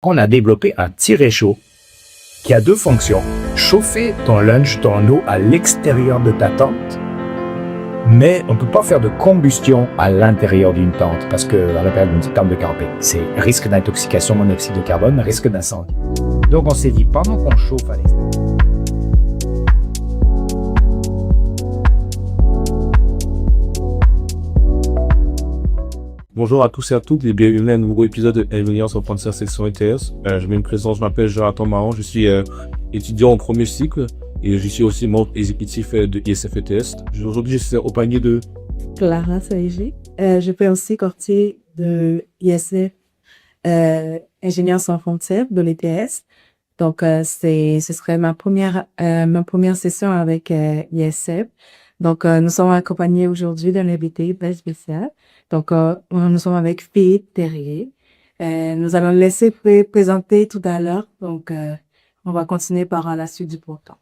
On a développé un tire-réchaud qui a deux fonctions. Chauffer ton lunch, ton eau à l'extérieur de ta tente. Mais on ne peut pas faire de combustion à l'intérieur d'une tente parce qu'on appelle une tente de camping. C'est risque d'intoxication, monoxyde de carbone, risque d'incendie. Donc on s'est dit, pendant qu'on chauffe à l'extérieur, bonjour à tous et à toutes et bienvenue à un nouveau épisode de Ingénieurs en apprentissage section ETS. Je me présente, je m'appelle Jonathan Marron, je suis étudiant en premier cycle et je suis aussi membre exécutif de ISF ETS. Aujourd'hui, je suis au panier de Clara Saïgé. Je fais aussi partie de ISF Ingénieurs sans frontières de l'ETS. Donc, ce serait ma première session avec ISF. Donc, nous sommes accompagnés aujourd'hui d'un invité très spécial. Donc, nous sommes avec Philippe Terrier. Nous allons le laisser présenter tout à l'heure. Donc, on va continuer par la suite du programme.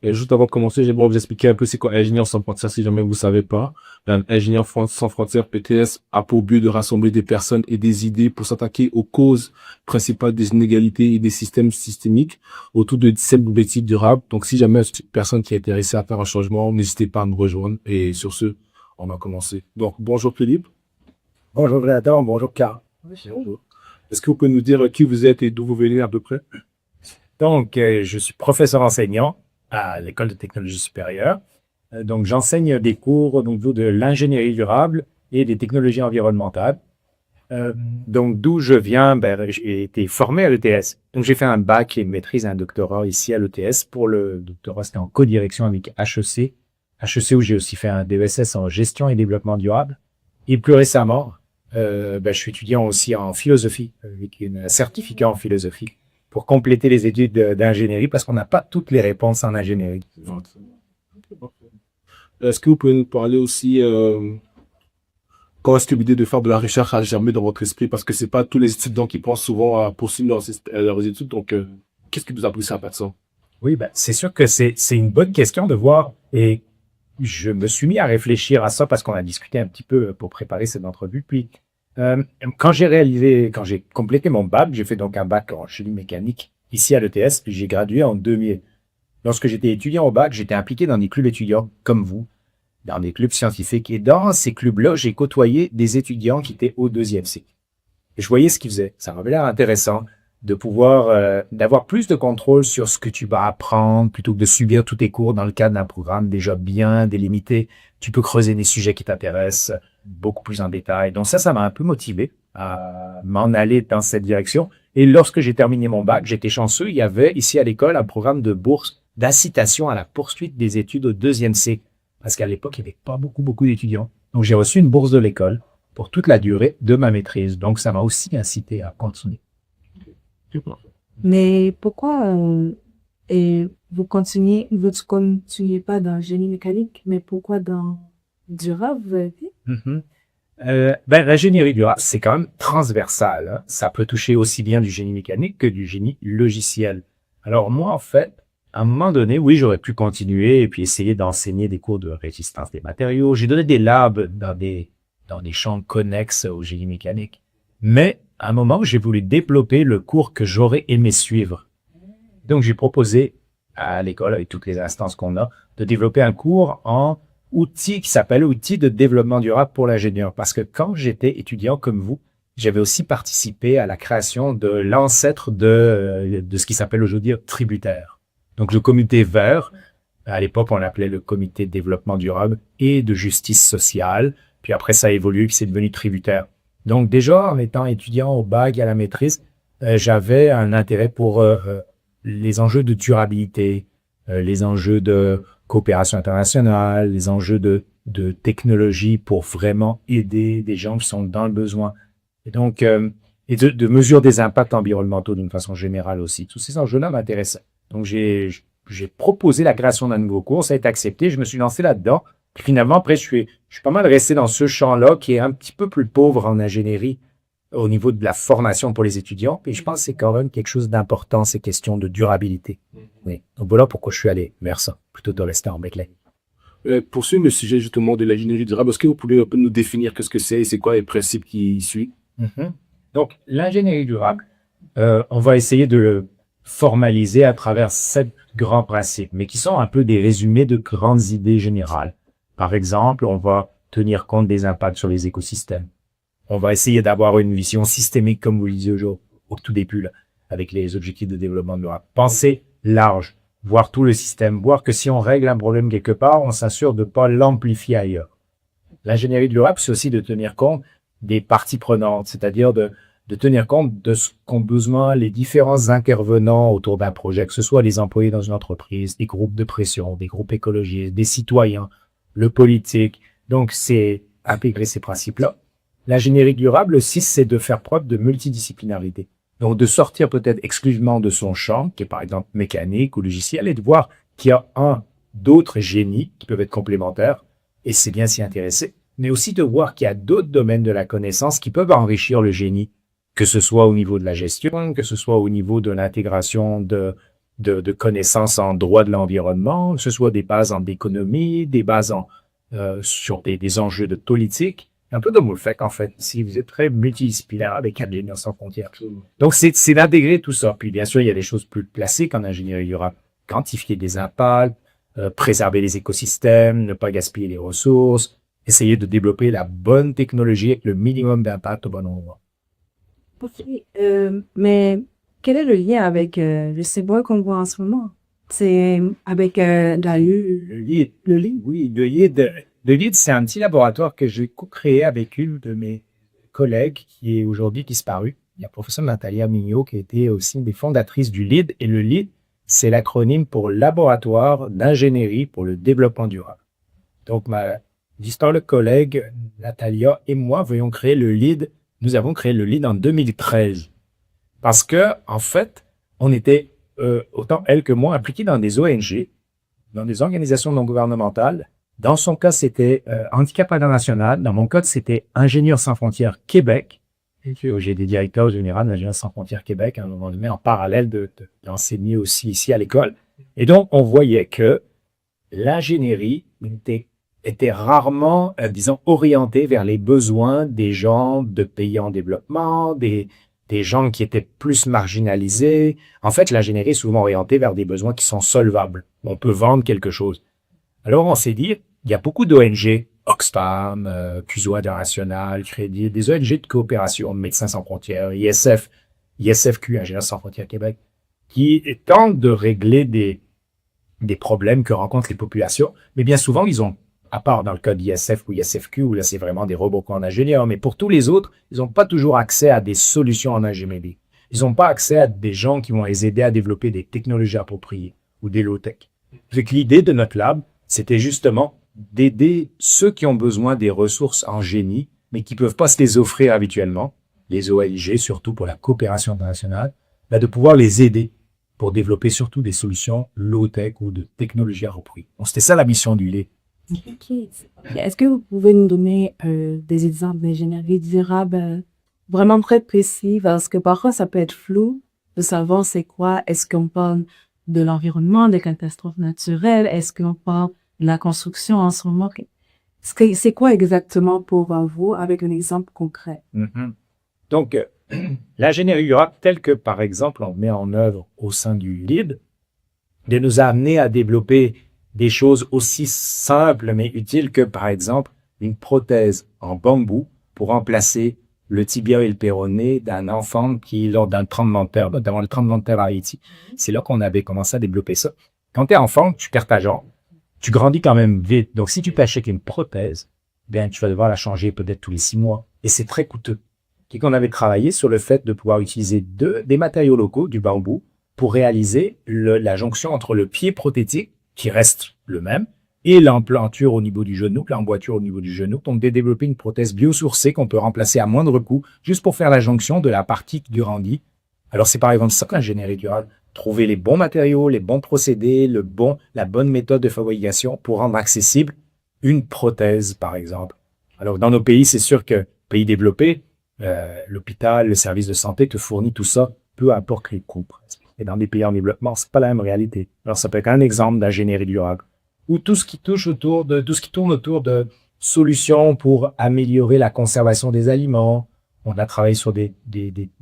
Et juste avant de commencer, j'aimerais vous expliquer un peu c'est quoi Ingénieurs sans frontières si jamais vous ne savez pas. Ingénieurs sans frontières PTS a pour but de rassembler des personnes et des idées pour s'attaquer aux causes principales des inégalités et des systèmes systémiques autour de 17 objectifs durables. Donc si jamais une personne qui est intéressée à faire un changement, n'hésitez pas à nous rejoindre. Et sur ce, on va commencer. Donc bonjour Philippe. bonjour Jonathan, bonjour Clara. Bonjour. Est-ce que vous pouvez nous dire qui vous êtes et d'où vous venez à peu près? Donc, je suis professeur enseignant à l'École de technologie supérieure. Donc, j'enseigne des cours au niveau de l'ingénierie durable et des technologies environnementales. Donc, d'où je viens, j'ai été formé à l'ETS. Donc, j'ai fait un bac et une maîtrise et un doctorat ici à l'ETS. Pour le doctorat, c'était en codirection avec HEC. HEC où j'ai aussi fait un DESS en gestion et développement durable. Et plus récemment, je suis étudiant aussi en philosophie, avec un certificat en philosophie, pour compléter les études d'ingénierie, parce qu'on n'a pas toutes les réponses en ingénierie. Est-ce que vous pouvez nous parler aussi quand est-ce que l'idée de faire de la recherche a germé dans votre esprit? Parce que c'est pas tous les étudiants qui pensent souvent à poursuivre leurs études. Donc, qu'est-ce qui vous a poussé à faire ça? Oui, c'est sûr que c'est une bonne question de voir. Et je me suis mis à réfléchir à ça parce qu'on a discuté un petit peu pour préparer cette entrevue. Puis, quand j'ai complété mon bac, j'ai fait donc un bac en génie mécanique ici à l'ETS, puis j'ai gradué en 2000. Lorsque j'étais étudiant au bac, j'étais impliqué dans des clubs étudiants comme vous, dans des clubs scientifiques. Et dans ces clubs-là, j'ai côtoyé des étudiants qui étaient au deuxième cycle. Et je voyais ce qu'ils faisaient. Ça m'avait l'air intéressant de pouvoir, d'avoir plus de contrôle sur ce que tu vas apprendre plutôt que de subir tous tes cours dans le cadre d'un programme déjà bien délimité. Tu peux creuser des sujets qui t'intéressent beaucoup plus en détail. Donc ça m'a un peu motivé à m'en aller dans cette direction. Et lorsque j'ai terminé mon bac, j'étais chanceux. Il y avait ici à l'école un programme de bourse d'incitation à la poursuite des études au deuxième cycle. Parce qu'à l'époque, il n'y avait pas beaucoup d'étudiants. Donc j'ai reçu une bourse de l'école pour toute la durée de ma maîtrise. Donc ça m'a aussi incité à continuer. Mais pourquoi vous continuez pas dans génie mécanique, mais pourquoi dans durable, vous avez dit? L'ingénierie durable, c'est quand même transversal. Hein. Ça peut toucher aussi bien du génie mécanique que du génie logiciel. Alors moi, en fait, à un moment donné, oui, j'aurais pu continuer et puis essayer d'enseigner des cours de résistance des matériaux. J'ai donné des labs dans des champs connexes au génie mécanique. Mais à un moment, j'ai voulu développer le cours que j'aurais aimé suivre. Donc, j'ai proposé à l'école, avec toutes les instances qu'on a, de développer un cours en outils qui s'appelle outils de développement durable pour l'ingénieur. Parce que quand j'étais étudiant comme vous, j'avais aussi participé à la création de l'ancêtre de ce qui s'appelle aujourd'hui tributaire. Donc, le comité vert, à l'époque, on l'appelait le comité de développement durable et de justice sociale. Puis après, ça a évolué, puis c'est devenu tributaire. Donc, déjà, en étant étudiant au bac et à la maîtrise, j'avais un intérêt pour les enjeux de durabilité, les enjeux de coopération internationale, les enjeux de technologie pour vraiment aider des gens qui sont dans le besoin. Et donc, et de mesure des impacts environnementaux d'une façon générale aussi. Tous ces enjeux-là m'intéressaient. Donc, j'ai proposé la création d'un nouveau cours, ça a été accepté, je me suis lancé là-dedans. Puis finalement, après, je suis pas mal resté dans ce champ-là qui est un petit peu plus pauvre en ingénierie au niveau de la formation pour les étudiants. Et je pense que c'est quand même quelque chose d'important, ces questions de durabilité. Oui. Donc voilà pourquoi je suis allé vers ça, plutôt que de rester en Beckley. Pour suivre le sujet justement de l'ingénierie durable, est-ce que vous pouvez un peu nous définir qu'est-ce que c'est et c'est quoi les principes qui y suivent? Donc, l'ingénierie durable, on va essayer de le formaliser à travers 7 grands principes, mais qui sont un peu des résumés de grandes idées générales. Par exemple, on va tenir compte des impacts sur les écosystèmes. On va essayer d'avoir une vision systémique, comme vous le disiez au tout début, là, avec les objectifs de développement durable. Penser large, voir tout le système, voir que si on règle un problème quelque part, on s'assure de ne pas l'amplifier ailleurs. L'ingénierie durable, c'est aussi de tenir compte des parties prenantes, c'est-à-dire de tenir compte de ce qu'ont besoin les différents intervenants autour d'un projet, que ce soit les employés dans une entreprise, des groupes de pression, des groupes écologistes, des citoyens, le politique. Donc, c'est intégrer ces principes-là. L'ingénierie durable aussi, c'est de faire preuve de multidisciplinarité. Donc, de sortir peut-être exclusivement de son champ, qui est par exemple mécanique ou logiciel, et de voir qu'il y a d'autres génies qui peuvent être complémentaires, et c'est bien s'y intéresser, mais aussi de voir qu'il y a d'autres domaines de la connaissance qui peuvent enrichir le génie, que ce soit au niveau de la gestion, que ce soit au niveau de l'intégration de connaissances en droit de l'environnement, que ce soit des bases en économie, des bases sur des enjeux de politique. Un peu comme vous le faites, en fait, si vous êtes très multidisciplinaire avec Ingénieurs sans frontières. Donc, c'est d'intégrer tout ça. Puis, bien sûr, il y a des choses plus classiques en ingénierie durable. Quantifier des impacts, préserver les écosystèmes, ne pas gaspiller les ressources, essayer de développer la bonne technologie avec le minimum d'impact au bon endroit. Ok, mais quel est le lien avec le CBOI qu'on voit en ce moment? C'est avec Le LEED. Oui, le LEED, c'est un petit laboratoire que j'ai co-créé avec une de mes collègues qui est aujourd'hui disparue. Il y a professeur Natalia Mignot qui était aussi une des fondatrices du LEED. Et le LEED, c'est l'acronyme pour Laboratoire d'ingénierie pour le développement durable. Donc, ma distingue collègue Natalia et moi avons créé le LEED. Nous avons créé le LEED en 2013. Parce que, en fait, on était, autant elle que moi, impliqués dans des ONG, dans des organisations non gouvernementales. Dans son cas, c'était Handicap International. Dans mon cas, c'était Ingénieurs sans frontières Québec. J'ai des directeurs généraux d'Ingénieurs sans frontières Québec à un moment donné, en parallèle d'enseigner aussi ici à l'école. Et donc, on voyait que l'ingénierie était rarement, disons, orientée vers les besoins des gens de pays en développement, des gens qui étaient plus marginalisés. En fait, l'ingénierie est souvent orientée vers des besoins qui sont solvables. On peut vendre quelque chose. Alors, on s'est dit, il y a beaucoup d'ONG, Oxfam, CUSO International, Crédit, des ONG de coopération, Médecins sans frontières, ISFQ, Ingénieurs sans frontières Québec, qui tentent de régler des problèmes que rencontrent les populations. Mais bien souvent, ils ont, à part dans le cas d'ISF ou ISFQ, où là, c'est vraiment des robots en ingénieurs, mais pour tous les autres, ils n'ont pas toujours accès à des solutions en ingénierie. Ils n'ont pas accès à des gens qui vont les aider à développer des technologies appropriées ou des low-tech. Donc, l'idée de notre lab, c'était justement d'aider ceux qui ont besoin des ressources en génie, mais qui ne peuvent pas se les offrir habituellement, les ONG, surtout pour la coopération internationale, de pouvoir les aider pour développer surtout des solutions low-tech ou de technologies appropriées. Donc, c'était ça la mission du LEED. Ok. Est-ce que vous pouvez nous donner des exemples d'ingénierie durable vraiment très précis? Parce que parfois, ça peut être flou de savoir c'est quoi. Est-ce qu'on parle de l'environnement, des catastrophes naturelles? Est-ce qu'on parle de la construction en ce moment? C'est quoi exactement pour vous avec un exemple concret? Donc, l'ingénierie durable, telle que, par exemple, on met en œuvre au sein du LEED, de nous amener à développer des choses aussi simples mais utiles que, par exemple, une prothèse en bambou pour remplacer le tibia et le péroné d'un enfant qui, lors d'un tremblement de terre, notamment le tremblement de terre à Haïti, c'est là qu'on avait commencé à développer ça. Quand tu es enfant, tu perds ta jambe. Tu grandis quand même vite. Donc, si tu peux acheter une prothèse, bien, tu vas devoir la changer peut-être tous les 6 mois. Et c'est très coûteux. Et qu'on avait travaillé sur le fait de pouvoir utiliser des matériaux locaux, du bambou, pour réaliser la jonction entre le pied prothétique, qui reste le même, et l'implanture au niveau du genou, l'emboîture au niveau du genou. Donc, de développer une prothèse biosourcée qu'on peut remplacer à moindre coût, juste pour faire la jonction de la partie qui grandit. Alors, c'est par exemple ça que l'ingénierie durable. Trouver les bons matériaux, les bons procédés, la bonne méthode de fabrication pour rendre accessible une prothèse, par exemple. Alors, dans nos pays, c'est sûr que pays développés, l'hôpital, le service de santé te fournit tout ça, peu importe les coûts. Et dans des pays en développement, c'est pas la même réalité. Alors, ça peut être un exemple d'ingénierie durable. Ou tout ce qui tourne autour de solutions pour améliorer la conservation des aliments, On a travaillé sur des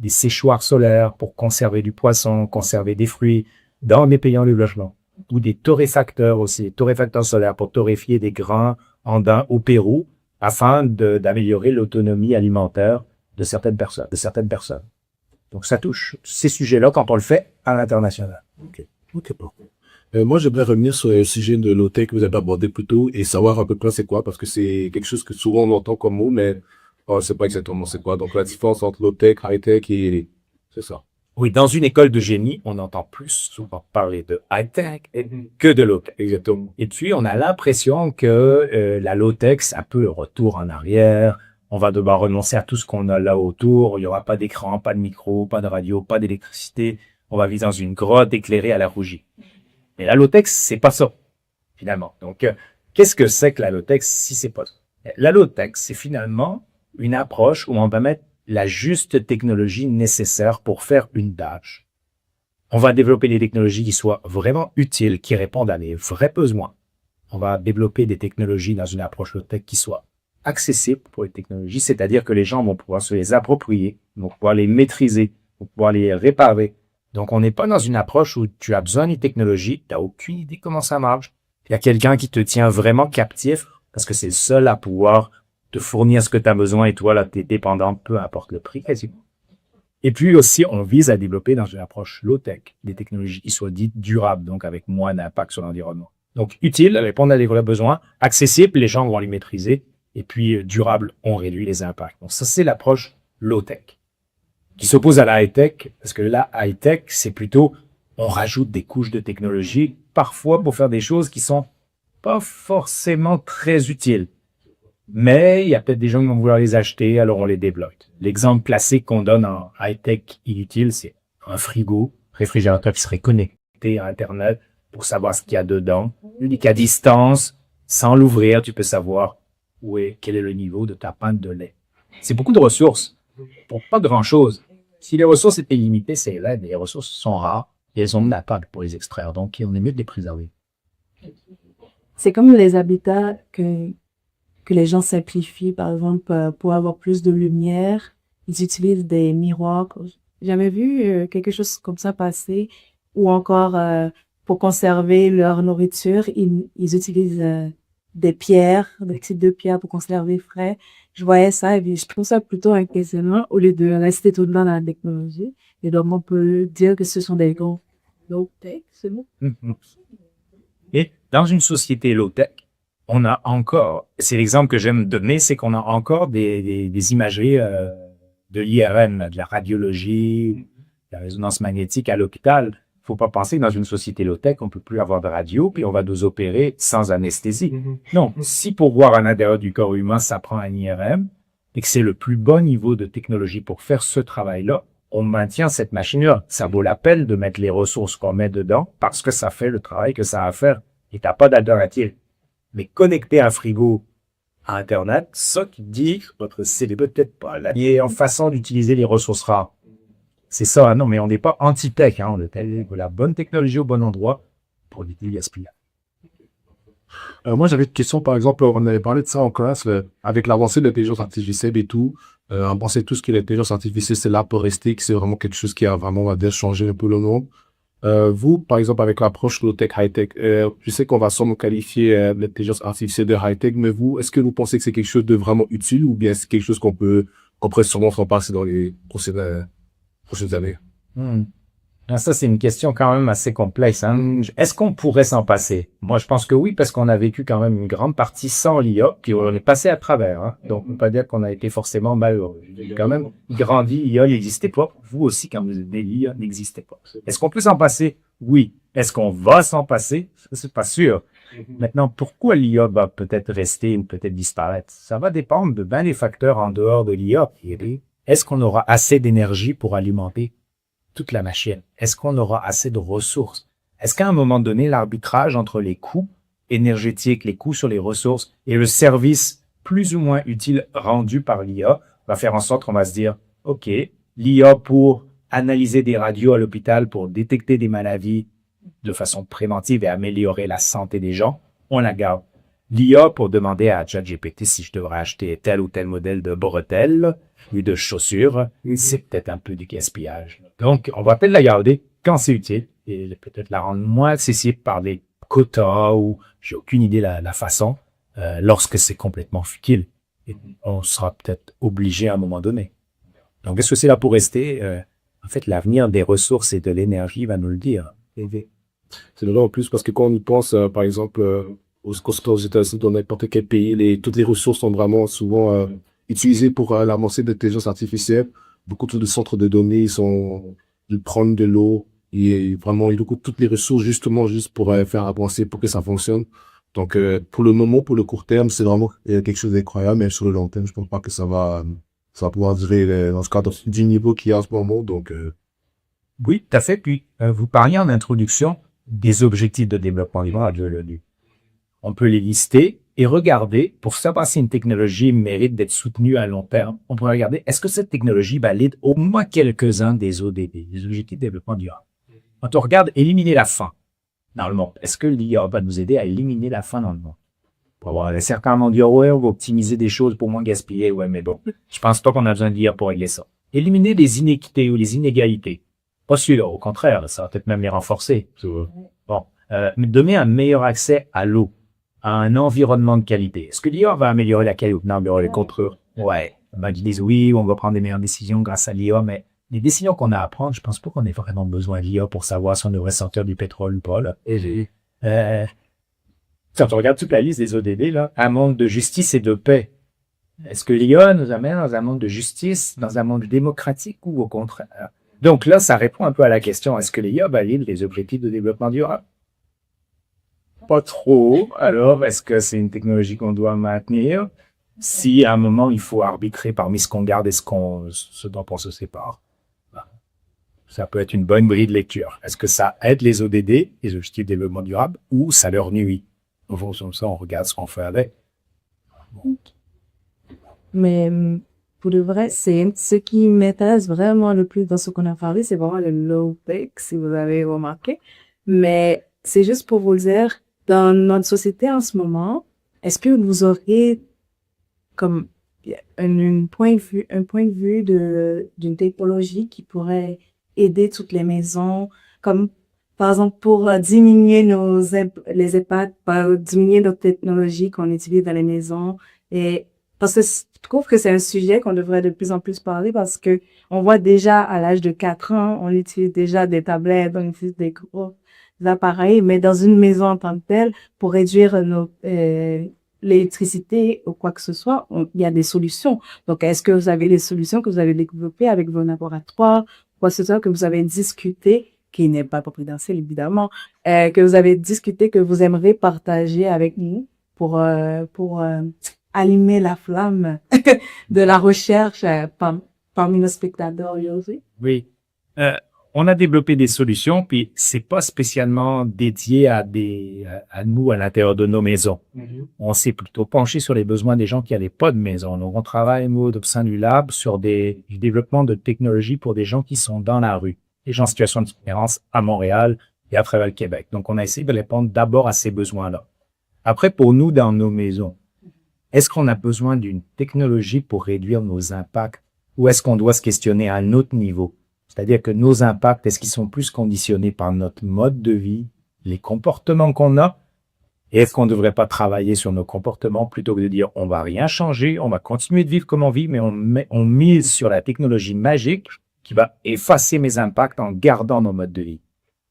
séchoirs solaires pour conserver du poisson, conserver des fruits dans les pays en développement. Ou des torréfacteurs aussi, torréfacteurs solaires pour torréfier des grains andins au Pérou afin d'améliorer l'autonomie alimentaire de certaines personnes. Donc, ça touche ces sujets-là quand on le fait à l'international. Ok, bon. Moi, j'aimerais revenir sur le sujet de low-tech que vous avez abordé plus tôt et savoir à peu près c'est quoi, parce que c'est quelque chose que souvent on entend comme mot, mais on ne sait pas exactement c'est quoi. Donc, la différence entre low-tech, high-tech et... C'est ça. Oui, dans une école de génie, on entend plus souvent parler de high-tech que de low-tech. Exactement. Et puis, on a l'impression que la low-tech, c'est un peu le retour en arrière. On va devoir renoncer à tout ce qu'on a là autour. Il n'y aura pas d'écran, pas de micro, pas de radio, pas d'électricité. On va vivre dans une grotte éclairée à la rougie. Mais la low-tech, c'est pas ça, finalement. Donc, qu'est-ce que c'est que la low-tech si c'est pas ça? La low-tech, c'est finalement une approche où on va mettre la juste technologie nécessaire pour faire une tâche. On va développer des technologies qui soient vraiment utiles, qui répondent à des vrais besoins. On va développer des technologies dans une approche low-tech qui soit accessible pour les technologies, c'est-à-dire que les gens vont pouvoir se les approprier, vont pouvoir les maîtriser, vont pouvoir les réparer. Donc, on n'est pas dans une approche où tu as besoin d'une technologie, tu n'as aucune idée comment ça marche. Il y a quelqu'un qui te tient vraiment captif parce que c'est le seul à pouvoir te fournir ce que tu as besoin et toi, là, tu es dépendant, peu importe le prix quasiment. Et puis aussi, on vise à développer dans une approche low-tech des technologies qui soient dites durables, donc avec moins d'impact sur l'environnement. Donc, utile, répondre à des vrais besoins, accessible, les gens vont les maîtriser, et puis durable, on réduit les impacts. Donc, ça, c'est l'approche low-tech qui s'oppose à la high-tech, parce que la high-tech, c'est plutôt, on rajoute des couches de technologie, parfois pour faire des choses qui sont pas forcément très utiles. Mais il y a peut-être des gens qui vont vouloir les acheter, alors on les débloque. L'exemple classique qu'on donne en high-tech inutile, c'est un frigo, réfrigérateur qui serait connecté à Internet pour savoir ce qu'il y a dedans. Et qu'à distance, sans l'ouvrir, tu peux savoir quel est le niveau de ta pinte de lait. C'est beaucoup de ressources pour pas grand-chose. Si les ressources étaient limitées, c'est là, les ressources sont rares et elles ont de l'impact pour les extraire. Donc, on est mieux de les préserver. C'est comme les habitats que les gens simplifient, par exemple, pour avoir plus de lumière. Ils utilisent des miroirs. J'ai jamais vu quelque chose comme ça passer. Ou encore, pour conserver leur nourriture, ils utilisent des pierres, des types de pierres pour conserver frais. Je voyais ça et puis je trouve ça plutôt impressionnant au lieu de rester tout le temps dans la technologie. Et donc, on peut dire que ce sont des gros low-tech, c'est bon? Et dans une société low-tech, on a encore, c'est l'exemple que j'aime donner, c'est qu'on a encore des imageries de l'IRM, de la radiologie, de la résonance magnétique à l'hôpital. Faut pas penser que dans une société low-tech, on peut plus avoir de radio, puis on va nous opérer sans anesthésie. Non, si pour voir à l'intérieur du corps humain, ça prend un IRM, et que c'est le plus bon niveau de technologie pour faire ce travail-là, on maintient cette machine-là. Ça vaut la peine de mettre les ressources qu'on met dedans, parce que ça fait le travail que ça a à faire, et t'as pas d'alternative. Mais connecter un frigo à Internet, ça qui dit votre célèbre peut-être pas la meilleure façon d'utiliser les ressources rares. C'est ça, hein, non, mais on n'est pas anti-tech, hein, on a la bonne technologie au bon endroit pour éviter le gaspillage. Moi, j'avais une question, par exemple, on avait parlé de ça en classe, avec l'avancée de l'intelligence artificielle et tout, on pensait tous que l'intelligence artificielle, c'est là pour rester, que c'est vraiment quelque chose qui a vraiment, on va dire, changé un peu le monde. Vous, par exemple, avec l'approche low-tech, high-tech, je sais qu'on va sûrement qualifier l'intelligence artificielle de high-tech, mais vous, est-ce que vous pensez que c'est quelque chose de vraiment utile ou bien c'est quelque chose qu'on pourrait sûrement s'en passer dans les prochaines années? Ah, ça, c'est une question quand même assez complexe. Hein. Est-ce qu'on pourrait s'en passer? Moi, je pense que oui, parce qu'on a vécu quand même une grande partie sans l'IA, puis on est passé à travers. Hein. Donc, on ne peut pas dire qu'on a été forcément malheureux. J'ai quand même grandi, l'IA n'existait pas. Vous aussi, quand vous êtes né, l'IA n'existait pas. Est-ce qu'on peut s'en passer? Oui. Est-ce qu'on va s'en passer? Ça, c'est pas sûr. Maintenant, pourquoi l'IA va peut-être rester ou peut-être disparaître? Ça va dépendre de bien des facteurs en dehors de l'IA. Est-ce qu'on aura assez d'énergie pour alimenter toute la machine? Est-ce qu'on aura assez de ressources? Est-ce qu'à un moment donné, l'arbitrage entre les coûts énergétiques, les coûts sur les ressources et le service plus ou moins utile rendu par l'IA va faire en sorte qu'on va se dire, OK, l'IA pour analyser des radios à l'hôpital pour détecter des maladies de façon préventive et améliorer la santé des gens, on la garde. L'IA pour demander à ChatGPT si je devrais acheter tel ou tel modèle de bretelles, ou de chaussures, c'est peut-être un peu du gaspillage. Donc, on va peut-être la garder quand c'est utile et peut-être la rendre moins accessible par des quotas ou j'ai aucune idée la façon lorsque c'est complètement futile. Et on sera peut-être obligé à un moment donné. Donc, est-ce que c'est là pour rester? En fait, l'avenir des ressources et de l'énergie va nous le dire. C'est là en plus parce que quand on y pense, par exemple, aux États-Unis, dans n'importe quel pays, toutes les ressources sont vraiment souvent utilisées pour l'avancée de l'intelligence artificielle. Beaucoup de centres de données, ils prennent de l'eau et vraiment, ils coûtent toutes les ressources justement juste pour faire avancer, pour que ça fonctionne. Donc, pour le moment, pour le court terme, c'est vraiment quelque chose d'incroyable, mais sur le long terme, je pense pas que ça va pouvoir durer dans ce cadre du niveau qu'il y a en ce moment. Donc, Oui, tout à fait. Puis, vous parliez en introduction des objectifs de développement durable de l'ONU. On peut les lister et regarder, pour savoir si une technologie mérite d'être soutenue à long terme, on pourrait regarder, est-ce que cette technologie valide au moins quelques-uns des ODD, des objectifs de développement durable? Quand on regarde éliminer la faim dans le monde, est-ce que l'IA va nous aider à éliminer la faim dans le monde? Pour avoir certains vont dire, ouais, on va optimiser des choses pour moins gaspiller, ouais, mais bon, je pense pas qu'on a besoin d'IA pour régler ça. Éliminer les inéquités ou les inégalités. Pas celui-là, au contraire, ça va peut-être même les renforcer. Bon, donner un meilleur accès à l'eau, à un environnement de qualité. Est-ce que l'IA va améliorer la qualité? Non, améliorer les contrôles. Ouais. Ben, ils disent oui, on va prendre des meilleures décisions grâce à l'IA, mais les décisions qu'on a à prendre, je pense pas qu'on ait vraiment besoin de l'IA pour savoir si on devrait sortir du pétrole ou pas, là. Quand on regarde toute la liste des ODD, là, un monde de justice et de paix. Est-ce que l'IA nous amène dans un monde de justice, dans un monde démocratique ou au contraire? Donc là, ça répond un peu à la question, est-ce que l'IA valide les objectifs de développement durable? Pas trop. Alors, est-ce que c'est une technologie qu'on doit maintenir? Si à un moment, il faut arbitrer parmi ce qu'on garde et ce dont on se sépare. Ça peut être une bonne grille de lecture. Est-ce que ça aide les ODD, les objectifs de développement durable, ou ça leur nuit? En fonction de ça, on regarde ce qu'on fait avec. Mais pour de vrai, ce qui m'intéresse vraiment le plus dans ce qu'on a parlé, c'est vraiment le low-tech, si vous avez remarqué. Mais c'est juste pour vous le dire, dans notre société en ce moment, est-ce que vous aurez comme un point de vue d'une technologie qui pourrait aider toutes les maisons, comme par exemple pour diminuer les impacts, diminuer notre technologie qu'on utilise dans les maisons et parce que je trouve que c'est un sujet qu'on devrait de plus en plus parler parce que on voit déjà à l'âge de 4 ans, on utilise déjà des tablettes, on utilise des gros appareils, mais dans une maison en tant que telle, pour réduire l'électricité ou quoi que ce soit, il y a des solutions. Donc, est-ce que vous avez des solutions que vous avez développées avec vos laboratoires, quoi que ce soit que vous avez discuté, qui n'est pas confidentiel évidemment, que vous avez discuté, que vous aimeriez partager avec nous pour allumer la flamme de la recherche parmi nos spectateurs aujourd'hui? Oui. On a développé des solutions, puis c'est pas spécialement dédié à nous à l'intérieur de nos maisons. On s'est plutôt penché sur les besoins des gens qui n'avaient pas de maison. Donc, on travaille, nous, au sein du lab, sur du développement de technologies pour des gens qui sont dans la rue, des gens en situation d'itinérance à Montréal et à travers le Québec. Donc, on a essayé de répondre d'abord à ces besoins-là. Après, pour nous, dans nos maisons, est-ce qu'on a besoin d'une technologie pour réduire nos impacts ou est-ce qu'on doit se questionner à un autre niveau? C'est-à-dire que nos impacts, est-ce qu'ils sont plus conditionnés par notre mode de vie, les comportements qu'on a? Et est-ce qu'on ne devrait pas travailler sur nos comportements plutôt que de dire on va rien changer, on va continuer de vivre comme on vit, mais on mise sur la technologie magique qui va effacer mes impacts en gardant nos modes de vie?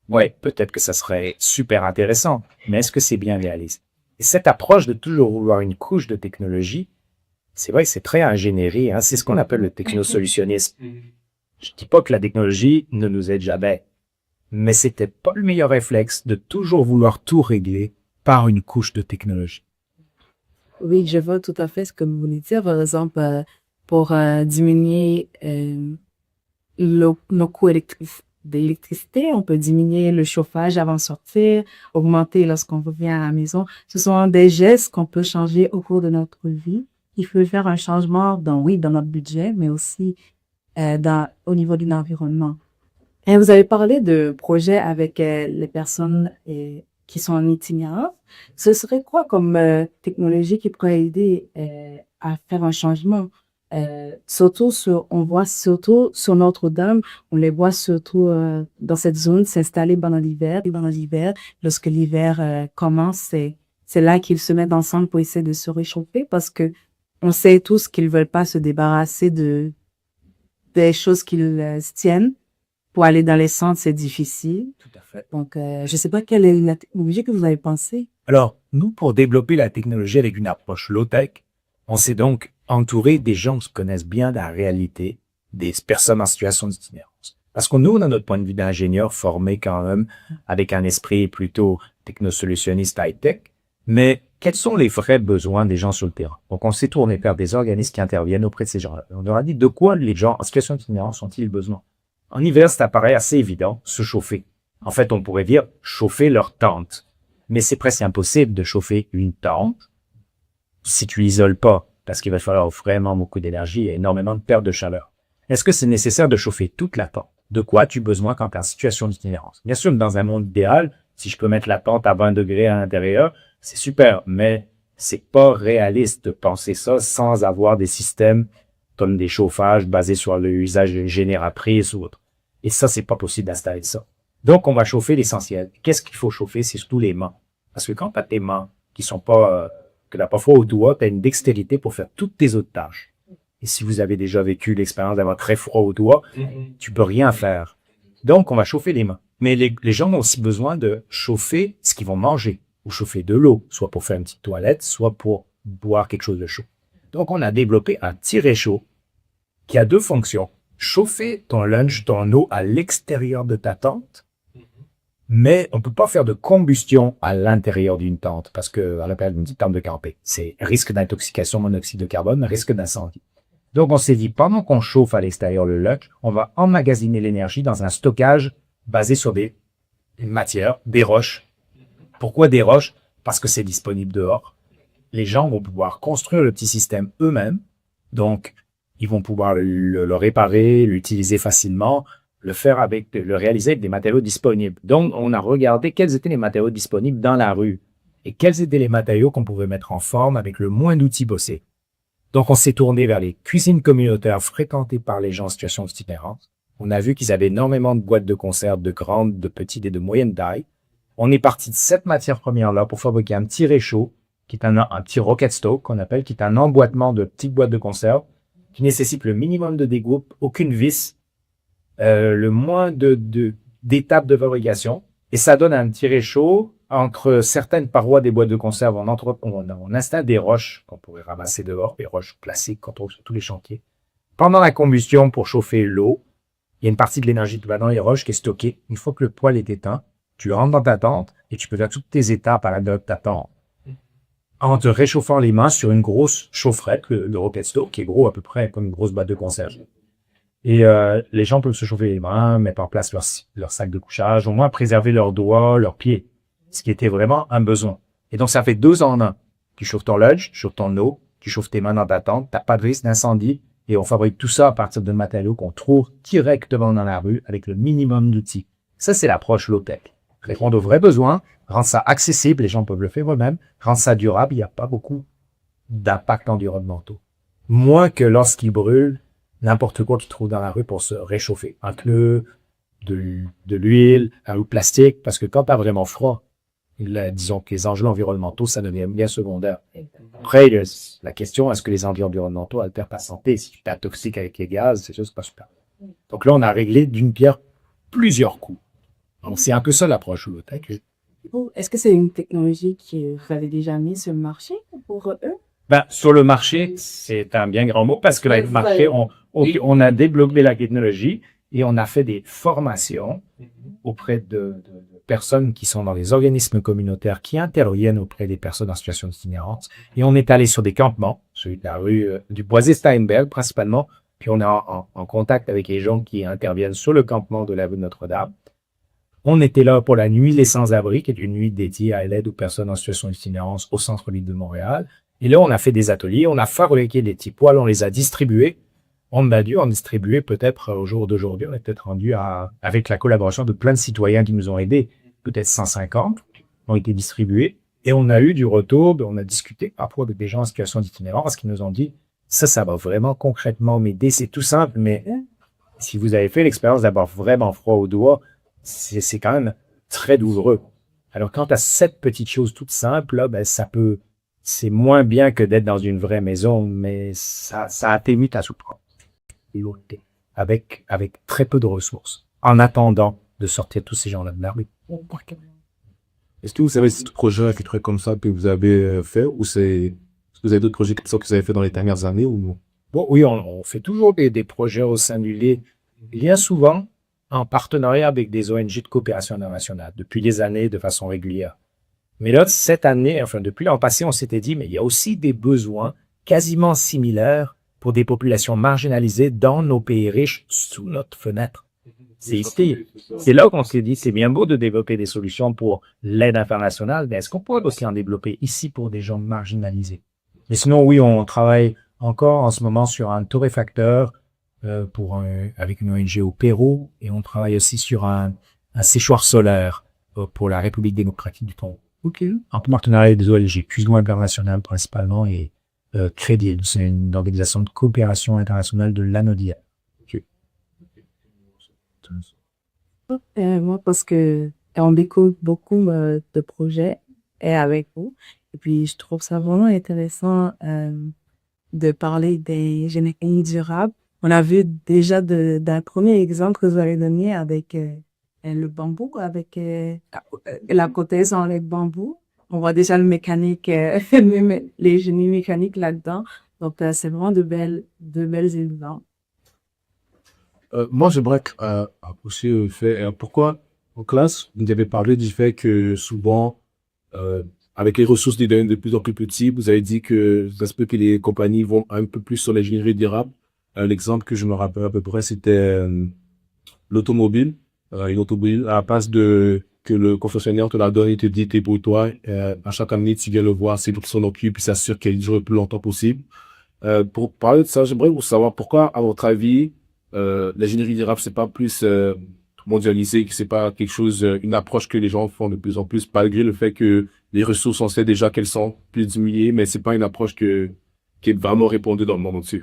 Ouais, peut-être que ça serait super intéressant, mais est-ce que c'est bien réaliste? Et cette approche de toujours vouloir une couche de technologie, c'est vrai que c'est très ingénierie, hein? C'est ce qu'on appelle le technosolutionnisme. Je dis pas que la technologie ne nous aide jamais, mais c'était pas le meilleur réflexe de toujours vouloir tout régler par une couche de technologie. Oui, je vois tout à fait ce que vous voulez dire. Par exemple, pour diminuer nos coûts d'électricité, on peut diminuer le chauffage avant de sortir, augmenter lorsqu'on revient à la maison. Ce sont des gestes qu'on peut changer au cours de notre vie. Il faut faire un changement dans notre budget, mais aussi au niveau de l'environnement. Et vous avez parlé de projets avec les personnes qui sont en itinérance. Ce serait quoi comme technologie qui pourrait aider à faire un changement? on voit surtout sur Notre-Dame, on les voit surtout dans cette zone s'installer pendant l'hiver. Et pendant l'hiver, lorsque l'hiver commence, c'est là qu'ils se mettent ensemble pour essayer de se réchauffer parce que on sait tous qu'ils veulent pas se débarrasser des choses qu'ils tiennent. Pour aller dans les centres, c'est difficile. Tout à fait. Donc, je sais pas quelle est la technologie que vous avez pensée. Alors, nous, pour développer la technologie avec une approche low-tech, on s'est donc entouré des gens qui connaissent bien la réalité des personnes en situation d'itinérance. Parce que nous, on a notre point de vue d'ingénieur formé quand même avec un esprit plutôt technosolutionniste high-tech, mais quels sont les vrais besoins des gens sur le terrain? Donc, on s'est tourné vers des organismes qui interviennent auprès de ces gens-là. On leur a dit de quoi les gens en situation d'itinérance ont-ils besoin? En hiver, ça paraît assez évident, se chauffer. En fait, on pourrait dire chauffer leur tente. Mais c'est presque impossible de chauffer une tente si tu l'isoles pas, parce qu'il va falloir vraiment beaucoup d'énergie et énormément de perte de chaleur. Est-ce que c'est nécessaire de chauffer toute la tente? De quoi as-tu besoin quand tu es en situation d'itinérance? Bien sûr, dans un monde idéal, si je peux mettre la tente à 20 degrés à l'intérieur, c'est super, mais c'est pas réaliste de penser ça sans avoir des systèmes comme des chauffages basés sur l'usage d'une génératrice ou autre. Et ça, c'est pas possible d'installer ça. Donc, on va chauffer l'essentiel. Qu'est-ce qu'il faut chauffer? C'est surtout les mains. Parce que quand tu as tes mains qui sont pas, que t'as pas froid aux doigts, tu as une dextérité pour faire toutes tes autres tâches. Et si vous avez déjà vécu l'expérience d'avoir très froid aux doigts, tu peux rien faire. Donc, on va chauffer les mains. Mais les gens ont aussi besoin de chauffer ce qu'ils vont manger ou chauffer de l'eau, soit pour faire une petite toilette, soit pour boire quelque chose de chaud. Donc, on a développé un petit réchaud qui a deux fonctions. Chauffer ton lunch, ton eau à l'extérieur de ta tente, mais on peut pas faire de combustion à l'intérieur d'une tente parce que, on appelle une tente de camping. C'est risque d'intoxication, monoxyde de carbone, risque d'incendie. Donc, on s'est dit, pendant qu'on chauffe à l'extérieur le lunch, on va emmagasiner l'énergie dans un stockage basé sur des matières, des roches. Pourquoi des roches? Parce que c'est disponible dehors. Les gens vont pouvoir construire le petit système eux-mêmes. Donc, ils vont pouvoir le réparer, l'utiliser facilement, le réaliser avec des matériaux disponibles. Donc, on a regardé quels étaient les matériaux disponibles dans la rue et quels étaient les matériaux qu'on pouvait mettre en forme avec le moins d'outils bossés. Donc, on s'est tourné vers les cuisines communautaires fréquentées par les gens en situation d'itinérance. On a vu qu'ils avaient énormément de boîtes de conserve, de grandes, de petites et de moyennes tailles. On est parti de cette matière première-là pour fabriquer un petit réchaud, qui est un petit rocket stove qu'on appelle, qui est un emboîtement de petites boîtes de conserve, qui nécessite le minimum de découpe, aucune vis, le moins d'étapes de fabrication. Et ça donne un petit réchaud entre certaines parois des boîtes de conserve. On installe des roches qu'on pourrait ramasser dehors, des roches classiques qu'on trouve sur tous les chantiers. Pendant la combustion, pour chauffer l'eau, il y a une partie de l'énergie qui va dans les roches qui est stockée. Une fois que le poêle est éteint, tu rentres dans ta tente et tu peux faire toutes tes étapes à l'intérieur de ta tente. En te réchauffant les mains sur une grosse chaufferette, le rocket stove, qui est gros à peu près comme une grosse boîte de conserve. Et les gens peuvent se chauffer les mains, mettre en place leur sac de couchage, au moins préserver leurs doigts, leurs pieds, ce qui était vraiment un besoin. Et donc, ça fait 2 en 1. Tu chauffes ton lunch, tu chauffes ton eau, tu chauffes tes mains dans ta tente, t'as pas de risque d'incendie, et on fabrique tout ça à partir de matériaux qu'on trouve directement dans la rue avec le minimum d'outils. Ça, c'est l'approche low-tech. Répondre aux vrais besoins, rendre ça accessible, les gens peuvent le faire eux-mêmes, rendre ça durable, il n'y a pas beaucoup d'impacts environnementaux. Moins que lorsqu'ils brûlent n'importe quoi qu'ils trouvent dans la rue pour se réchauffer. Un pneu, de l'huile, un plastique, parce que quand tu as vraiment froid, disons que les enjeux environnementaux, ça devient bien secondaire. Après, la question, est-ce que les enjeux environnementaux altèrent ta santé? Si tu t'intoxiques avec les gaz, c'est juste pas super. Donc là, on a réglé d'une pierre plusieurs coups. Donc, c'est un peu ça l'approche low-tech. Est-ce que c'est une technologie que vous avez déjà mise sur le marché pour eux? Ben, sur le marché, c'est un bien grand mot parce que là, le marché, on a développé la technologie et on a fait des formations auprès de personnes qui sont dans les organismes communautaires qui interviennent auprès des personnes en situation d'itinérance. Et on est allé sur des campements, celui de la rue du Boisé-Steinberg principalement, puis on est en contact avec les gens qui interviennent sur le campement de la rue de Notre-Dame. On était là pour la nuit Les Sans-Abris, qui est une nuit dédiée à l'aide aux personnes en situation d'itinérance au centre-ville de Montréal. Et là, on a fait des ateliers, on a fabriqué des petits poêles, on les a distribués. On a dû en distribuer peut-être au jour d'aujourd'hui. On est peut-être rendu avec la collaboration de plein de citoyens qui nous ont aidés, peut-être 150 ont été distribués. Et on a eu du retour, on a discuté parfois avec des gens en situation d'itinérance qui nous ont dit, Ça va vraiment concrètement m'aider. C'est tout simple, mais si vous avez fait l'expérience d'avoir vraiment froid aux doigts, c'est quand même très douloureux. Alors, quand tu as cette petite chose toute simple, là, ben, c'est moins bien que d'être dans une vraie maison, mais ça atténue ta souffrance. Avec très peu de ressources, en attendant de sortir tous ces gens-là de la rue. Est-ce que vous avez ce projet, un truc comme ça que vous avez fait, ou est-ce que vous avez d'autres projets comme ça que vous avez fait dans les dernières années, ou? Bon, oui, on fait toujours des projets au sein du LID, bien souvent en partenariat avec des ONG de coopération internationale, depuis des années, de façon régulière. Mais là, cette année, enfin depuis l'an passé, on s'était dit, mais il y a aussi des besoins quasiment similaires pour des populations marginalisées dans nos pays riches sous notre fenêtre. C'est ici. C'est là qu'on s'est dit, c'est bien beau de développer des solutions pour l'aide internationale, mais est-ce qu'on pourrait aussi en développer ici pour des gens marginalisés? Mais sinon, oui, on travaille encore en ce moment sur un torréfacteur avec une ONG au Pérou, et on travaille aussi sur un séchoir solaire pour la République démocratique du Congo. Ok. En partenariat avec des ONG, Fusion internationale principalement, et Crédit, c'est une organisation de coopération internationale de l'ANODIA. Moi, parce que on découvre beaucoup de projets et avec vous. Et puis, je trouve ça vraiment intéressant de parler des génétiques durables. On a vu déjà d'un premier exemple que vous avez donné avec le bambou, avec la prothèse en lait de bambou. On voit déjà le mécanique, les génies mécaniques là-dedans. Donc, c'est vraiment de belles éléments. Moi, j'aimerais approcher le fait, pourquoi en classe, vous avez parlé du fait que souvent, avec les ressources qui deviennent de plus en plus petites, vous avez dit que ça se peut que les compagnies vont un peu plus sur l'ingénierie durable. L'exemple que je me rappelle à peu près, c'était l'automobile. Une automobile, à la place de que le concessionnaire te la donne et te dit t'es pour toi, à chaque année, tu viens le voir, c'est pour s'en occupe, puis s'assure qu'elle dure le plus longtemps possible. Pour parler de ça, j'aimerais vous savoir pourquoi, à votre avis, l'ingénierie durable, c'est pas plus mondialisé, que c'est pas quelque chose, une approche que les gens font de plus en plus, malgré le fait que les ressources, on sait déjà qu'elles sont plus diminuées, mais c'est pas une approche qui est vraiment répandue dans le monde entier.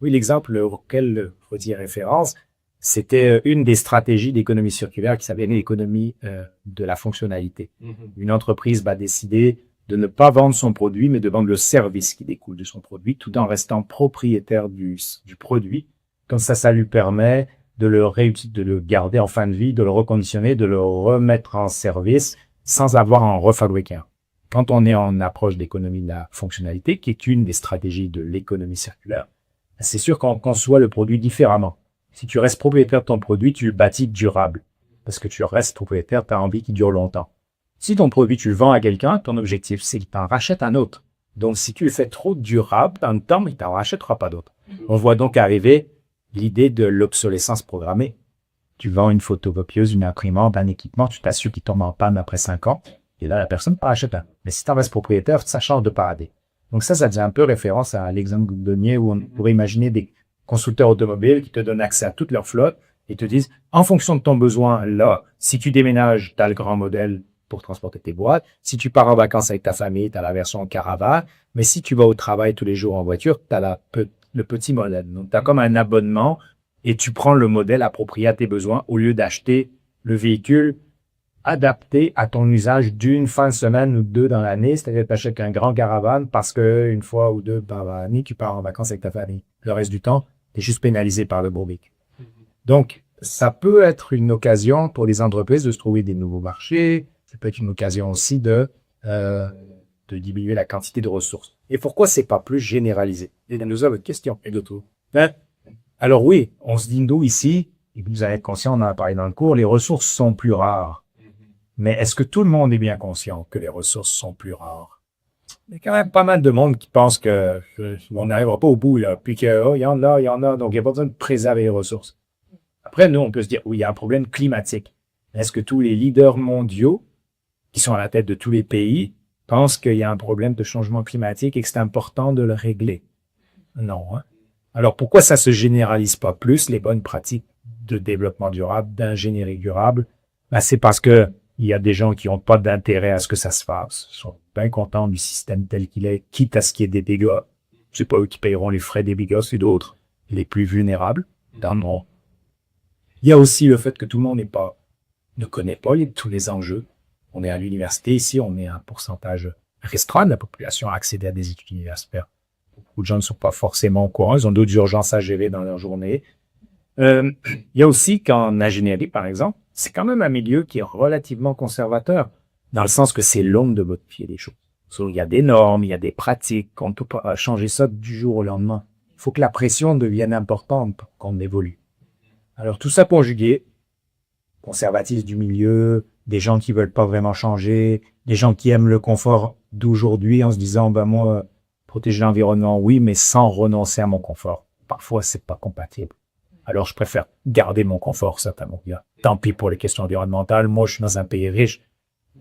Oui, l'exemple auquel il faut dire référence, c'était une des stratégies d'économie circulaire qui s'appelait l'économie de la fonctionnalité. Une entreprise va décider de ne pas vendre son produit, mais de vendre le service qui découle de son produit, tout en restant propriétaire du produit. Comme ça lui permet de le garder en fin de vie, de le reconditionner, de le remettre en service sans avoir à en refabriquer un. Quand on est en approche d'économie de la fonctionnalité, qui est une des stratégies de l'économie circulaire, c'est sûr qu'on conçoit le produit différemment. Si tu restes propriétaire de ton produit, tu le bâtis durable. Parce que tu restes propriétaire, tu as envie qu'il dure longtemps. Si ton produit, tu le vends à quelqu'un, ton objectif, c'est qu'il t'en rachète un autre. Donc, si tu le fais trop durable, dans le temps, il t'en rachètera pas d'autre. On voit donc arriver l'idée de l'obsolescence programmée. Tu vends une photocopieuse, une imprimante, un équipement, tu t'assures qu'il tombe en panne après 5 ans, et là, la personne t'en rachète un. Mais si tu en restes propriétaire, ça change de paradis. Donc ça faisait un peu référence à l'exemple que vous donniez, où on pourrait imaginer des constructeurs automobiles qui te donnent accès à toute leur flotte et te disent, en fonction de ton besoin, là, si tu déménages, tu as le grand modèle pour transporter tes boîtes. Si tu pars en vacances avec ta famille, tu as la version caravane. Mais si tu vas au travail tous les jours en voiture, tu as le petit modèle. Donc, tu as comme un abonnement et tu prends le modèle approprié à tes besoins au lieu d'acheter le véhicule adapté à ton usage d'une fin de semaine ou deux dans l'année. C'est-à-dire que tu achètes un grand caravane parce que une fois ou deux par année, tu pars en vacances avec ta famille. Le reste du temps, tu es juste pénalisé par le Bourbic. Donc, ça peut être une occasion pour les entreprises de se trouver des nouveaux marchés. Ça peut être une occasion aussi de diminuer la quantité de ressources. Et pourquoi c'est pas plus généralisé? Et nous avons votre question. Et de tout. Alors oui, on se dit, nous, ici, et vous en êtes conscient, on en a parlé dans le cours, les ressources sont plus rares. Mais est-ce que tout le monde est bien conscient que les ressources sont plus rares? Il y a quand même pas mal de monde qui pense que on n'arrivera pas au bout, là. Puis qu'il y en a, donc il n'y a pas besoin de préserver les ressources. Après, nous, on peut se dire, oui, il y a un problème climatique. Est-ce que tous les leaders mondiaux, qui sont à la tête de tous les pays, pensent qu'il y a un problème de changement climatique et que c'est important de le régler? Non, hein? Alors, pourquoi ça se généralise pas plus, les bonnes pratiques de développement durable, d'ingénierie durable? Ben, c'est parce que il y a des gens qui n'ont pas d'intérêt à ce que ça se fasse. Ils sont bien contents du système tel qu'il est, quitte à ce qu'il y ait des dégâts C'est pas eux qui paieront les frais des bigos et d'autres, les plus vulnérables dans le monde. Il y a aussi le fait que tout le monde ne connaît pas tous les enjeux. On est à l'université ici, on est un pourcentage restreint de la population à accéder à des études universitaires. Beaucoup de gens ne sont pas forcément au courant, ils ont d'autres urgences à gérer dans leur journée. Il y a aussi qu'en ingénierie, par exemple, c'est quand même un milieu qui est relativement conservateur, dans le sens que c'est long de modifier les choses. Il y a des normes, il y a des pratiques, on ne peut pas changer ça du jour au lendemain. Il faut que la pression devienne importante pour qu'on évolue. Alors tout ça conjugué, conservatisme du milieu, des gens qui veulent pas vraiment changer, des gens qui aiment le confort d'aujourd'hui en se disant, moi, protéger l'environnement, oui, mais sans renoncer à mon confort. Parfois, c'est pas compatible. Alors, je préfère garder mon confort, certainement. Tant pis pour les questions environnementales. Moi, je suis dans un pays riche.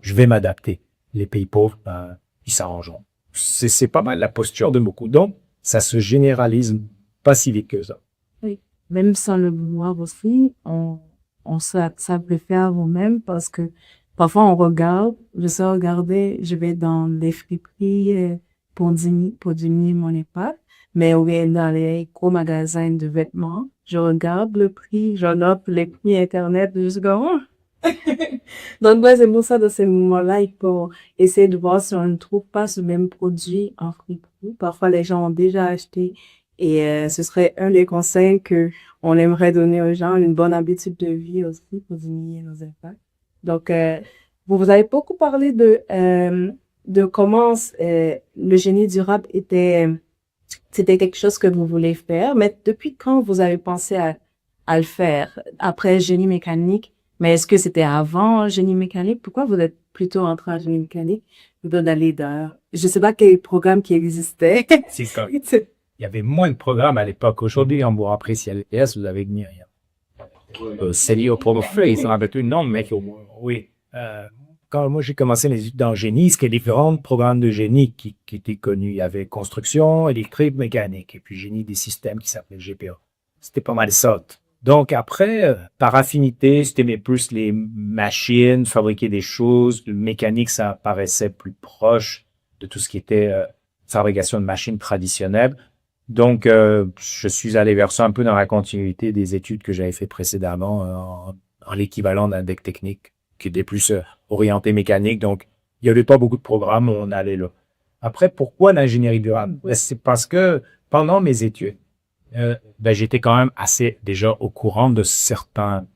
Je vais m'adapter. Les pays pauvres, ils s'arrangeront. C'est pas mal la posture de beaucoup. Donc, ça se généralise pas si vite que ça. Oui. Même sans le vouloir aussi, on savent le faire nous-mêmes parce que parfois on regarde, je sais regarder, je vais dans les friperies pour diminuer mon impact, mais on vient dans les gros magasins de vêtements, je regarde le prix, je note les prix internet, je dis oh. Donc ouais, c'est pour ça dans ces moments-là, il faut essayer de voir si on ne trouve pas ce même produit en friperie. Parfois les gens ont déjà acheté et ce serait un des conseils que on aimerait donner aux gens, une bonne habitude de vie aussi pour diminuer nos impacts. Donc vous avez beaucoup parlé de comment le génie durable c'était quelque chose que vous voulez faire, mais depuis quand vous avez pensé à le faire? Après génie mécanique, mais est-ce que c'était avant génie mécanique? Pourquoi vous êtes plutôt entré en génie mécanique plutôt d'aller dans, je sais pas quel programme qui existait. C'est comme, il y avait moins de programmes à l'époque. Aujourd'hui, en vous appréciez l'ES, vous avez gagné rien. C'est lié au programme fait, ils en avaient tout, non, mais oui. Quand moi j'ai commencé les études en génie, ce qui est différent, programmes de génie qui étaient connus, il y avait construction, électrique, mécanique, et puis génie des systèmes qui s'appelait GPA. C'était pas mal ça. Donc après, par affinité, c'était plus les machines, fabriquer des choses. Le mécanique, ça paraissait plus proche de tout ce qui était fabrication de machines traditionnelles. Donc, je suis allé vers ça un peu dans la continuité des études que j'avais fait précédemment en l'équivalent d'un deck technique qui était plus orienté mécanique. Donc, il n'y avait pas beaucoup de programmes où on allait là. Après, pourquoi l'ingénierie durable? C'est parce que pendant mes études, j'étais quand même assez déjà au courant de certains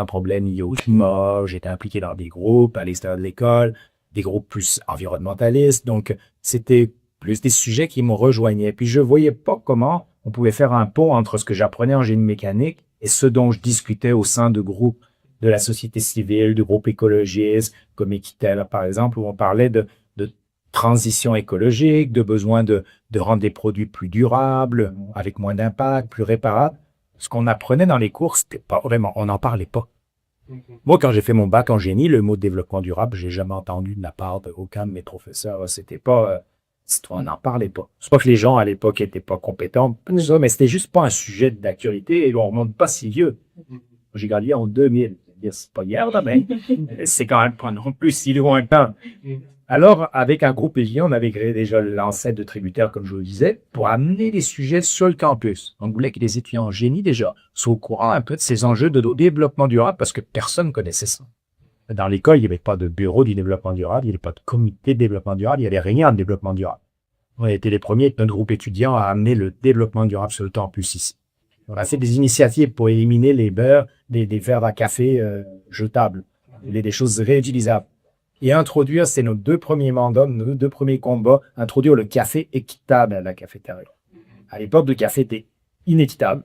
problèmes liés au climat. J'étais impliqué dans des groupes à l'extérieur de l'école, des groupes plus environnementalistes. Donc, c'était plus des sujets qui me rejoignaient. Puis, je voyais pas comment on pouvait faire un pont entre ce que j'apprenais en génie mécanique et ce dont je discutais au sein de groupes de la société civile, de groupes écologistes, comme Equitel, par exemple, où on parlait de transition écologique, de besoin de rendre des produits plus durables, avec moins d'impact, plus réparables. Ce qu'on apprenait dans les cours, c'était pas vraiment, on n'en parlait pas. Moi, quand j'ai fait mon bac en génie, le mot développement durable, j'ai jamais entendu de la part d'aucun de mes professeurs. C'était pas, on n'en parlait pas. C'est pas que les gens à l'époque étaient pas compétents, mais c'était juste pas un sujet d'actualité et on remonte pas si vieux. J'ai gradué en 2000. C'est pas hier, mais c'est quand même pas non plus si lointain. Alors, avec un groupe étudiant, on avait créé déjà l'ancêtre de tributaire, comme je vous le disais, pour amener les sujets sur le campus. On voulait que les étudiants en génie, déjà, soient au courant un peu de ces enjeux de développement durable, parce que personne ne connaissait ça. Dans l'école, il n'y avait pas de bureau du développement durable, il n'y avait pas de comité de développement durable, il n'y avait rien de développement durable. On a été les premiers, avec notre groupe étudiant, à amener le développement durable sur le campus ici. On a fait des initiatives pour éliminer les beurres, des verres à café jetables, des choses réutilisables. Et introduire, c'est nos deux premiers mandats, nos deux premiers combats, introduire le café équitable à la cafétéria. À l'époque, le café était inéquitable.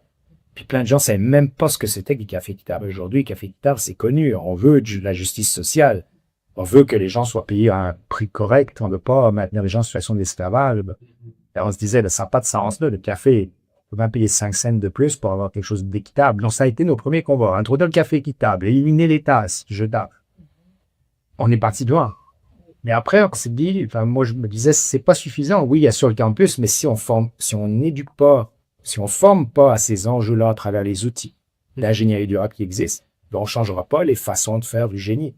Puis plein de gens ne savaient même pas ce que c'était que le café équitable. Aujourd'hui, le café équitable, c'est connu. On veut de la justice sociale. On veut que les gens soient payés à un prix correct. On ne veut pas maintenir les gens en situation d'esclavage. On se disait, ça n'a pas de sens là. Le café, on peut même payer 5 cents de plus pour avoir quelque chose d'équitable. Donc, ça a été nos premiers combats. Introduire le café équitable, éliminer les tasses jetables. On est parti de loin. Mais après, on s'est dit, moi, je me disais, c'est pas suffisant. Oui, il y a sur le campus, mais si on n'éduque pas, si on forme pas à ces enjeux-là à travers les outils, l'ingénierie durable qui existe, on changera pas les façons de faire du génie.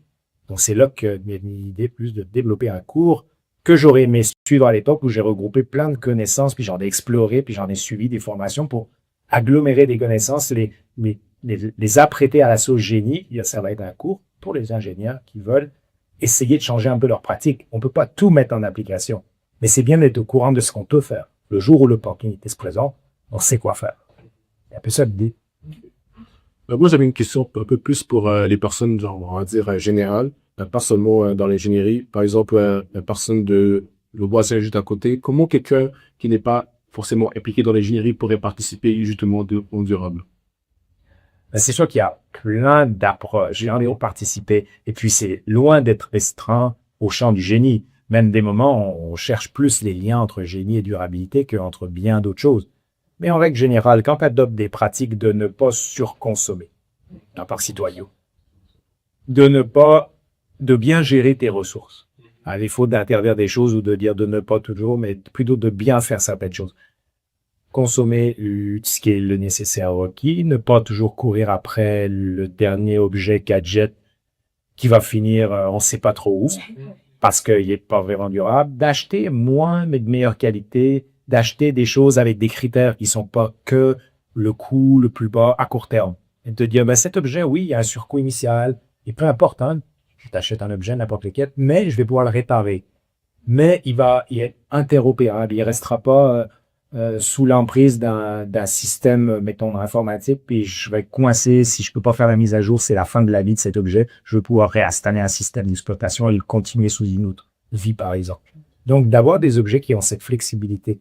Donc, c'est là que m'est venue l'idée plus de développer un cours que j'aurais aimé suivre à l'époque où j'ai regroupé plein de connaissances, puis j'en ai exploré, puis j'en ai suivi des formations pour agglomérer des connaissances, les apprêter à la sauce génie. Ça va être un cours pour les ingénieurs qui veulent essayer de changer un peu leur pratique. On peut pas tout mettre en application, mais c'est bien d'être au courant de ce qu'on peut faire. Le jour où l'opportunité se présente, on sait quoi faire. C'est un peu ça l'idée. Moi, j'avais une question un peu plus pour les personnes, genre, on va dire, générales, pas seulement dans l'ingénierie. Par exemple, une personne de le voisin juste à côté. Comment quelqu'un qui n'est pas forcément impliqué dans l'ingénierie pourrait participer justement au durable? Ben, c'est sûr qu'il y a plein d'approches. J'en ai participé. Et puis, c'est loin d'être restreint au champ du génie. Même des moments, on cherche plus les liens entre génie et durabilité qu'entre bien d'autres choses. Mais en règle générale, quand tu adoptes des pratiques de ne pas surconsommer, à part citoyen, de bien gérer tes ressources, à défaut d'interdire des choses ou de dire de ne pas toujours, mais plutôt de bien faire certaines choses. Consommer ce qui est le nécessaire requis, ne pas toujours courir après le dernier objet gadget qui va finir on ne sait pas trop où, parce qu'il n'est pas vraiment durable, d'acheter moins mais de meilleure qualité, d'acheter des choses avec des critères qui sont pas que le coût le plus bas à court terme. Et de dire, ben, cet objet, oui, il y a un surcoût initial, et peu importe, hein, je t'achète un objet, n'importe lequel, mais je vais pouvoir le réparer. Mais il est interopérable, il restera pas sous l'emprise d'un système, mettons, informatique, puis je vais être coincé si je peux pas faire la mise à jour, c'est la fin de la vie de cet objet. Je vais pouvoir réinstaller un système d'exploitation et le continuer sous une autre vie, par exemple. Donc, d'avoir des objets qui ont cette flexibilité,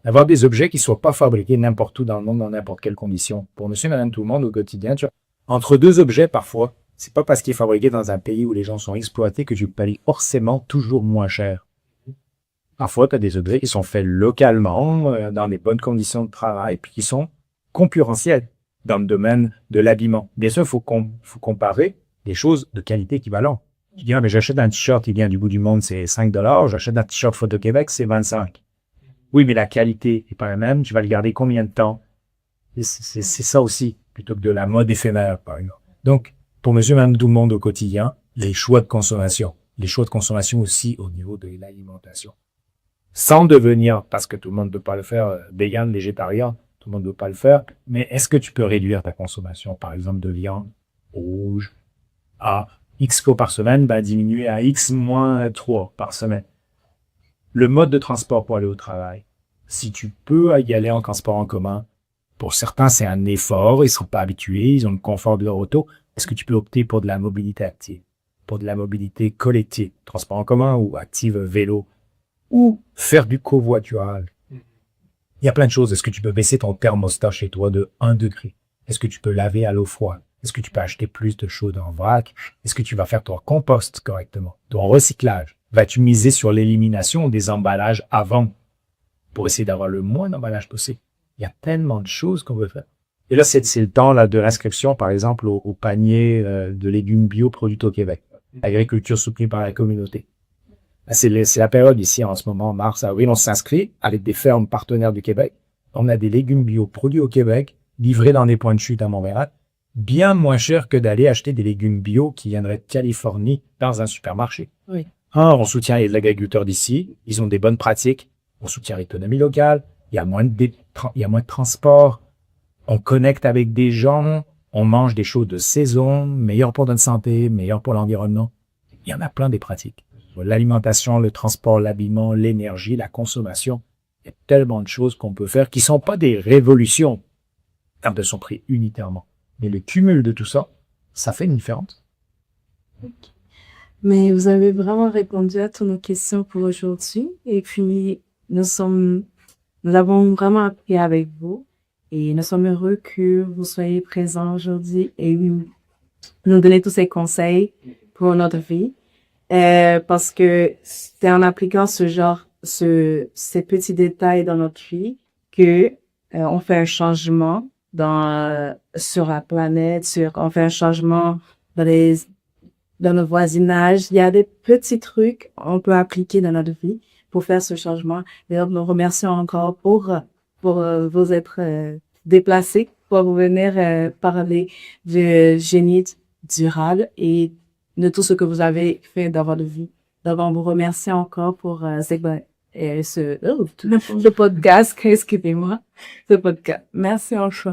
d'avoir des objets qui soient pas fabriqués n'importe où dans le monde, dans n'importe quelle condition. Pour monsieur, madame, tout le monde, au quotidien, tu vois, entre deux objets, parfois, c'est pas parce qu'il est fabriqué dans un pays où les gens sont exploités que tu payes forcément toujours moins cher. Parfois, tu as des objets qui sont faits localement, dans des bonnes conditions de travail, puis qui sont concurrentiels dans le domaine de l'habillement. Bien sûr, il faut comparer des choses de qualité équivalente. Tu dis, ah, mais j'achète un t-shirt, il vient du bout du monde, c'est 5 $. J'achète un t-shirt Photo-Québec, c'est 25. Oui, mais la qualité n'est pas la même. Tu vas le garder combien de temps? C'est ça aussi, plutôt que de la mode éphémère, par exemple. Donc, pour monsieur, même tout le monde au quotidien, les choix de consommation. Les choix de consommation aussi au niveau de l'alimentation. Sans devenir, parce que tout le monde ne peut pas le faire, vegan, végétarien, tout le monde ne peut pas le faire, mais est-ce que tu peux réduire ta consommation, par exemple, de viande rouge à X fois par semaine, ben, diminuer à X moins 3 par semaine. Le mode de transport pour aller au travail. Si tu peux y aller en transport en commun, pour certains, c'est un effort, ils ne sont pas habitués, ils ont le confort de leur auto. Est-ce que tu peux opter pour de la mobilité active, pour de la mobilité collective, transport en commun ou active vélo, ou faire du covoiturage? Il y a plein de choses. Est-ce que tu peux baisser ton thermostat chez toi de 1 degré? Est-ce que tu peux laver à l'eau froide? Est-ce que tu peux acheter plus de choses en vrac? Est-ce que tu vas faire ton compost correctement? Ton recyclage? Vas-tu miser sur l'élimination des emballages avant pour essayer d'avoir le moins d'emballages possible? Il y a tellement de choses qu'on veut faire. Et là, c'est le temps là, de l'inscription, par exemple, au panier de légumes bio produits au Québec. Agriculture soutenue par la communauté. C'est la période ici en ce moment, mars, avril, on s'inscrit avec des fermes partenaires du Québec. On a des légumes bio produits au Québec, livrés dans des points de chute à Montréal, bien moins cher que d'aller acheter des légumes bio qui viendraient de Californie dans un supermarché. Oui. On soutient les agriculteurs d'ici, ils ont des bonnes pratiques, on soutient l'économie locale, il y a moins de transport, on connecte avec des gens, on mange des choses de saison, meilleures pour notre santé, meilleures pour l'environnement. Il y en a plein des pratiques. L'alimentation, le transport, l'habillement, l'énergie, la consommation. Il y a tellement de choses qu'on peut faire qui sont pas des révolutions quand elles sont prises unitairement. Mais le cumul de tout ça, ça fait une différence. Mais vous avez vraiment répondu à toutes nos questions pour aujourd'hui. Et puis, nous avons vraiment appris avec vous. Et nous sommes heureux que vous soyez présents aujourd'hui et nous donner tous ces conseils pour notre vie. Parce que c'est en appliquant ces petits détails dans notre vie que on fait un changement sur la planète, on fait un changement dans notre voisinage. Il y a des petits trucs qu'on peut appliquer dans notre vie pour faire ce changement. D'ailleurs, nous remercions encore pour vous être déplacés, pour venir parler de génie durable et de tout ce que vous avez fait dans votre vie. Donc, on vous remercie encore pour le podcast, excusez-moi, ce podcast. Merci encore.